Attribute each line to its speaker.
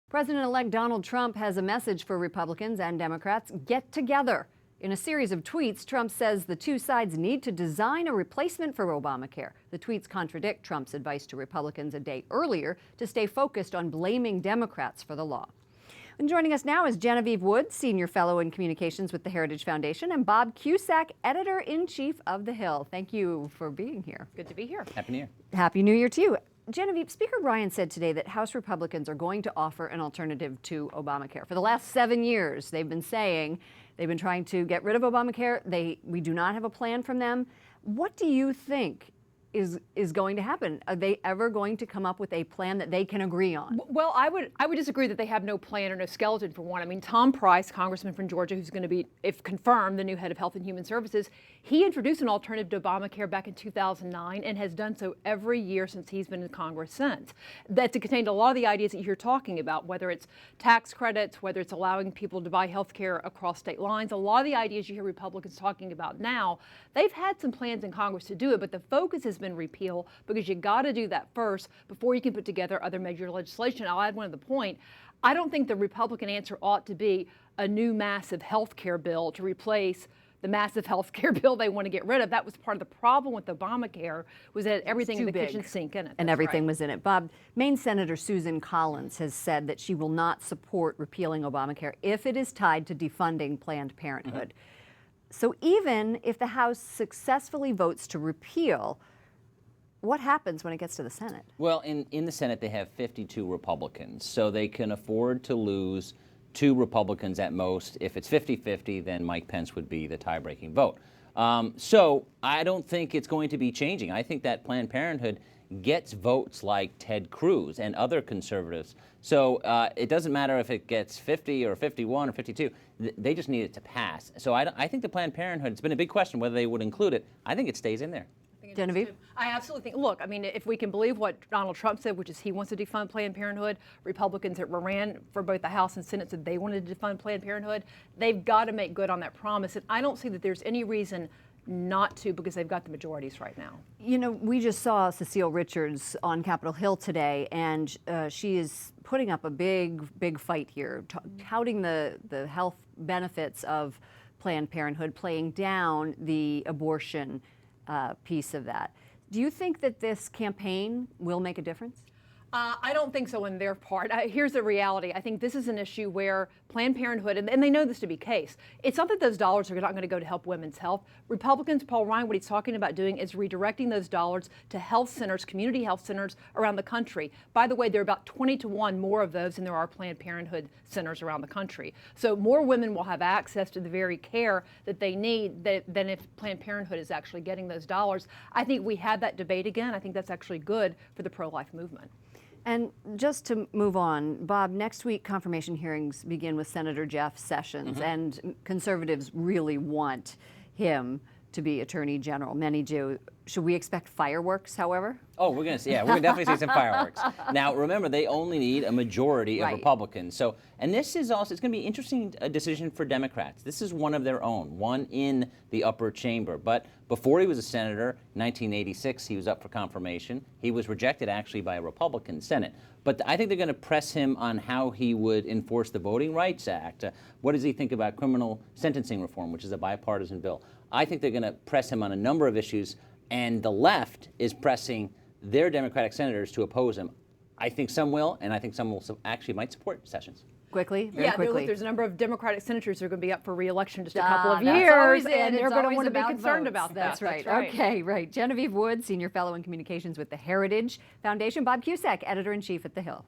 Speaker 1: President-elect Donald Trump has a message for Republicans and Democrats: get together. In a series of tweets, Trump says the two sides need to design a replacement for Obamacare. The tweets contradict Trump's advice to Republicans a day earlier to stay focused on blaming Democrats for the law. And joining us now is Genevieve Wood, Senior Fellow in Communications with the Heritage Foundation, and Bob Cusack, Editor-in-Chief of The Hill. Thank you for being here.
Speaker 2: Good to be here.
Speaker 3: Happy New Year.
Speaker 1: Happy New Year to you. Genevieve, Speaker Ryan said today that House Republicans are going to offer an alternative to Obamacare. For the last 7 years, they've been saying they've been trying to get rid of Obamacare. We do not have a plan from them. What do you think is going to happen? Are they ever going to come up with a plan that they can agree on?
Speaker 2: Well, I would disagree that they have no plan or no skeleton for one. I mean, Tom Price, congressman from Georgia, who's going to be, if confirmed, the new head of Health and Human Services, he introduced an alternative to Obamacare back in 2009 and has done so every year since he's been in Congress since. That's contained a lot of the ideas that you're talking about, whether it's tax credits, whether it's allowing people to buy health care across state lines. A lot of the ideas you hear Republicans talking about now, they've had some plans in Congress to do it, but the focus has been repeal, because you got to do that first before you can put together other major legislation. I'll add one other point. I don't think the Republican answer ought to be a new massive health care bill to replace the massive health care bill they want to get rid of. That was part of the problem with Obamacare, was that everything in the kitchen sink in it.
Speaker 1: And everything was in it. Bob, Maine Senator Susan Collins has said that she will not support repealing Obamacare if it is tied to defunding Planned Parenthood. So even if the House successfully votes to repeal, what happens when it gets to the Senate?
Speaker 3: Well, in the Senate, they have 52 Republicans, so they can afford to lose 2 Republicans at most. If it's 50-50, then Mike Pence would be the tie-breaking vote. So I don't think it's going to be changing. I think that Planned Parenthood gets votes like Ted Cruz and other conservatives. So it doesn't matter if it gets 50 or 51 or 52. They just need it to pass. So I think the Planned Parenthood, it's been a big question whether they would include it. I think it stays in there.
Speaker 1: Genevieve?
Speaker 2: I absolutely think, look, I mean, if we can believe what Donald Trump said, which is he wants to defund Planned Parenthood, Republicans that ran for both the House and Senate said they wanted to defund Planned Parenthood, they've got to make good on that promise. And I don't see that there's any reason not to, because they've got the majorities right now.
Speaker 1: You know, we just saw Cecile Richards on Capitol Hill today, and she is putting up a big fight here, touting the health benefits of Planned Parenthood, playing down the abortion piece of that. Do you think that this campaign will make a difference?
Speaker 2: I don't think so on their part. Here's the reality. I think this is an issue where Planned Parenthood, and they know this to be the case, it's not that those dollars are not going to go to help women's health. Republicans, Paul Ryan, what he's talking about doing is redirecting those dollars to health centers, community health centers around the country. By the way, there are about 20-to-1 more of those than there are Planned Parenthood centers around the country. So more women will have access to the very care that they need than if Planned Parenthood is actually getting those dollars. I think we had that debate again. I think that's actually good for the pro-life movement.
Speaker 1: And just to move on, Bob, next week confirmation hearings begin with Senator Jeff Sessions, and conservatives really want him to be Attorney General. Many do. Should we expect fireworks, however? Oh,
Speaker 3: we're going to definitely see some fireworks. Now, remember, they only need a majority of Republicans. So, and this is also, it's going to be an interesting decision for Democrats. This is one of their own, one in the upper chamber. But before he was a senator, 1986, he was up for confirmation. He was rejected, actually, by a Republican Senate. But I think they're going to press him on how he would enforce the Voting Rights Act. What does he think about criminal sentencing reform, which is a bipartisan bill? I think they're going to press him on a number of issues, and the left is pressing their Democratic senators to oppose him. I think some will, and I think some will actually might support Sessions.
Speaker 1: Quickly, very quickly.
Speaker 2: There's a number of Democratic senators who are going to be up for re-election just a couple of years, and they're going to want to be concerned about that.
Speaker 1: That's right. Okay, right. Genevieve Wood, Senior Fellow in Communications with the Heritage Foundation. Bob Cusack, Editor-in-Chief at The Hill.